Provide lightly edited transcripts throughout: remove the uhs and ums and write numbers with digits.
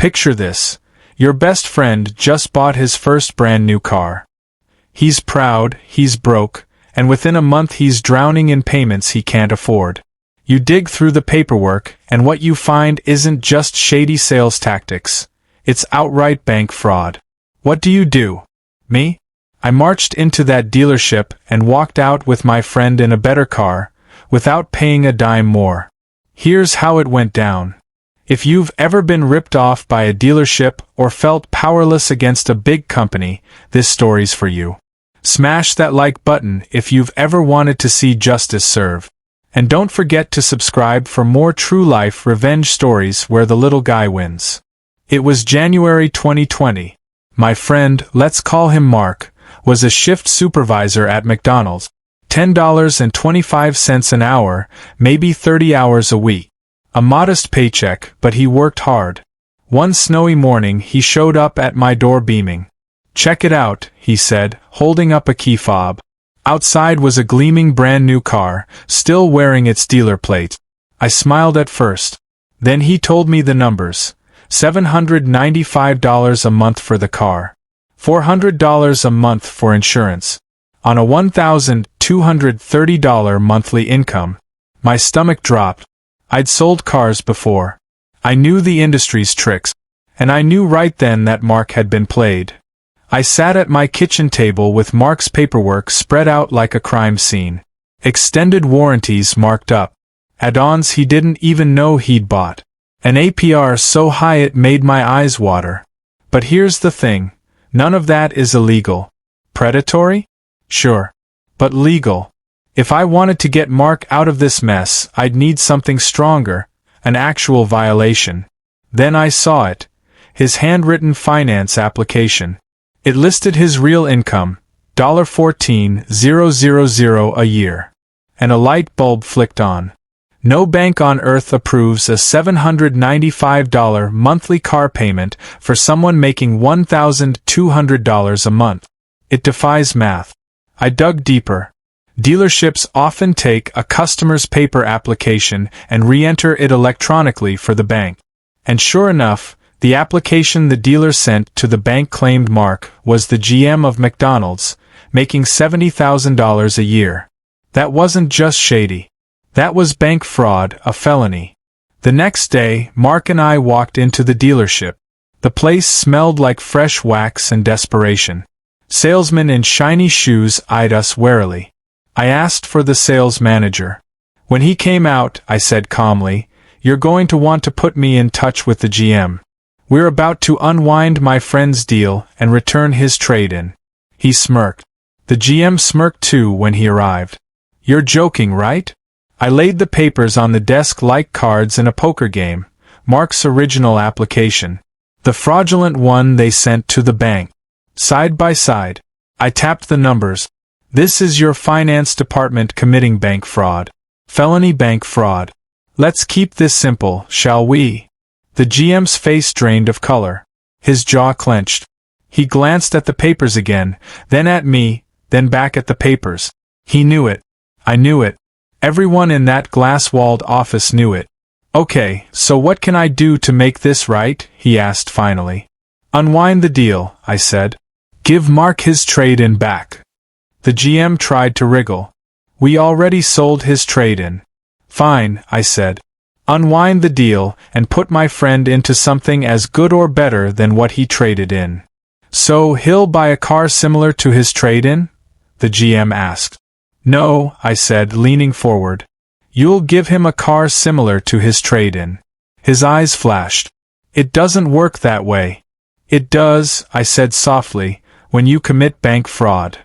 Picture this. Your best friend just bought his first brand new car. He's proud, he's broke, and within a month he's drowning in payments he can't afford. You dig through the paperwork, and what you find isn't just shady sales tactics. It's outright bank fraud. What do you do? Me? I marched into that dealership and walked out with my friend in a better car, without paying a dime more. Here's how it went down. If you've ever been ripped off by a dealership or felt powerless against a big company, this story's for you. Smash that like button if you've ever wanted to see justice served. And don't forget to subscribe for more true-life revenge stories where the little guy wins. It was January 2020. My friend, let's call him Mark, was a shift supervisor at McDonald's. $10.25 an hour, maybe 30 hours a week. A modest paycheck, but he worked hard. One snowy morning he showed up at my door beaming. "Check it out," he said, holding up a key fob. Outside was a gleaming brand new car, still wearing its dealer plate. I smiled at first. Then he told me the numbers. $795 a month for the car. $400 a month for insurance. On a $1,230 monthly income. My stomach dropped. I'd sold cars before. I knew the industry's tricks, and I knew right then that Mark had been played. I sat at my kitchen table with Mark's paperwork spread out like a crime scene. Extended warranties marked up. Add-ons he didn't even know he'd bought. An APR so high it made my eyes water. But here's the thing. None of that is illegal. Predatory? Sure. But legal. If I wanted to get Mark out of this mess, I'd need something stronger, an actual violation. Then I saw it. His handwritten finance application. It listed his real income, $14,000 a year. And a light bulb flicked on. No bank on earth approves a $795 monthly car payment for someone making $1,200 a month. It defies math. I dug deeper. Dealerships often take a customer's paper application and re-enter it electronically for the bank. And sure enough, the application the dealer sent to the bank claimed Mark was the GM of McDonald's, making $70,000 a year. That wasn't just shady. That was bank fraud, a felony. The next day, Mark and I walked into the dealership. The place smelled like fresh wax and desperation. Salesmen in shiny shoes eyed us warily. I asked for the sales manager. When he came out, I said calmly, "You're going to want to put me in touch with the GM. We're about to unwind my friend's deal and return his trade-in." He smirked. The GM smirked too when he arrived. "You're joking, right?" I laid the papers on the desk like cards in a poker game. Mark's original application. The fraudulent one they sent to the bank. Side by side. I tapped the numbers. "This is your finance department committing bank fraud. Felony bank fraud. Let's keep this simple, shall we?" The GM's face drained of color. His jaw clenched. He glanced at the papers again, then at me, then back at the papers. He knew it. I knew it. Everyone in that glass-walled office knew it. "Okay, so what can I do to make this right?" he asked finally. "Unwind the deal," I said. "Give Mark his trade-in back." The GM tried to wriggle. "We already sold his trade-in." "Fine," I said. "Unwind the deal and put my friend into something as good or better than what he traded in." "So he'll buy a car similar to his trade-in?" the GM asked. "No," I said, leaning forward. "You'll give him a car similar to his trade-in." His eyes flashed. "It doesn't work that way." "It does," I said softly, "when you commit bank fraud."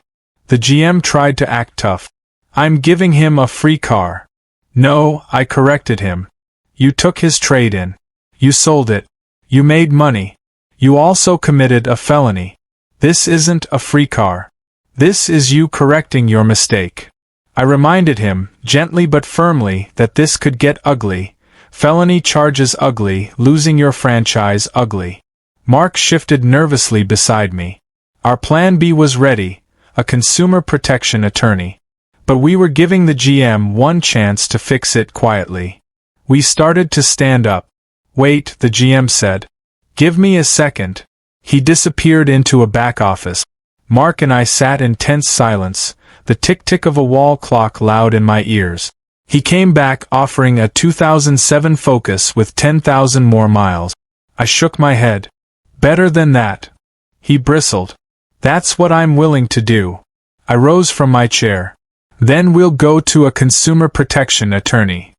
The GM tried to act tough. "I'm giving him a free car." "No," I corrected him. "You took his trade-in. You sold it. You made money. You also committed a felony. This isn't a free car. This is you correcting your mistake." I reminded him, gently but firmly, that this could get ugly. Felony charges ugly, losing your franchise ugly. Mark shifted nervously beside me. Our plan B was ready, a consumer protection attorney. But we were giving the GM one chance to fix it quietly. We started to stand up. "Wait," the GM said. Give me a second. He disappeared into a back office. Mark and I sat in tense silence, the tick-tick of a wall clock loud in my ears. He came back offering a 2007 Focus with 10,000 more miles. I shook my head. Better than that. He bristled. That's what I'm willing to do. I rose from my chair. Then we'll go to a consumer protection attorney.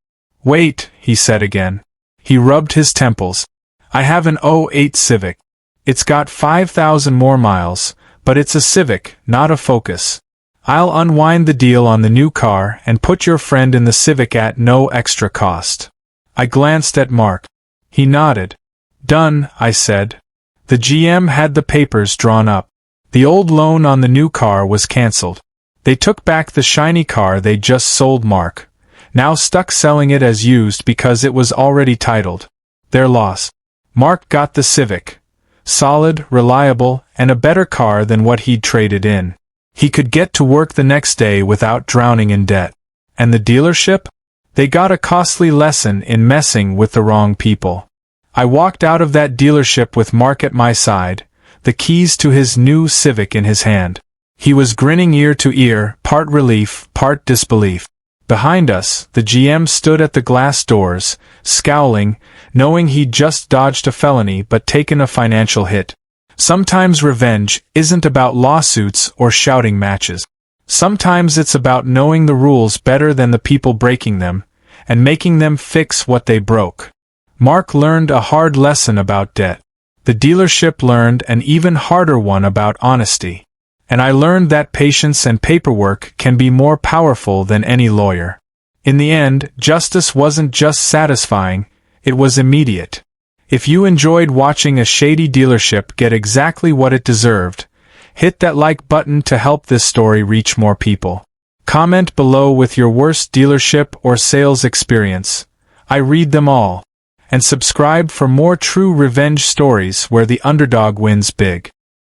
Wait, he said again. He rubbed his temples. I have an '08 Civic. It's got 5,000 more miles, but it's a Civic, not a Focus. I'll unwind the deal on the new car and put your friend in the Civic at no extra cost. I glanced at Mark. He nodded. Done, I said. The GM had the papers drawn up. The old loan on the new car was cancelled. They took back the shiny car they just sold Mark, now stuck selling it as used because it was already titled. Their loss. Mark got the Civic. Solid, reliable, and a better car than what he'd traded in. He could get to work the next day without drowning in debt. And the dealership? They got a costly lesson in messing with the wrong people. I walked out of that dealership with Mark at my side, the keys to his new Civic in his hand. He was grinning ear to ear, part relief, part disbelief. Behind us, the GM stood at the glass doors, scowling, knowing he'd just dodged a felony but taken a financial hit. Sometimes revenge isn't about lawsuits or shouting matches. Sometimes it's about knowing the rules better than the people breaking them, and making them fix what they broke. Mark learned a hard lesson about debt. The dealership learned an even harder one about honesty. And I learned that patience and paperwork can be more powerful than any lawyer. In the end, justice wasn't just satisfying, it was immediate. If you enjoyed watching a shady dealership get exactly what it deserved, hit that like button to help this story reach more people. Comment below with your worst dealership or sales experience. I read them all. And subscribe for more true revenge stories where the underdog wins big.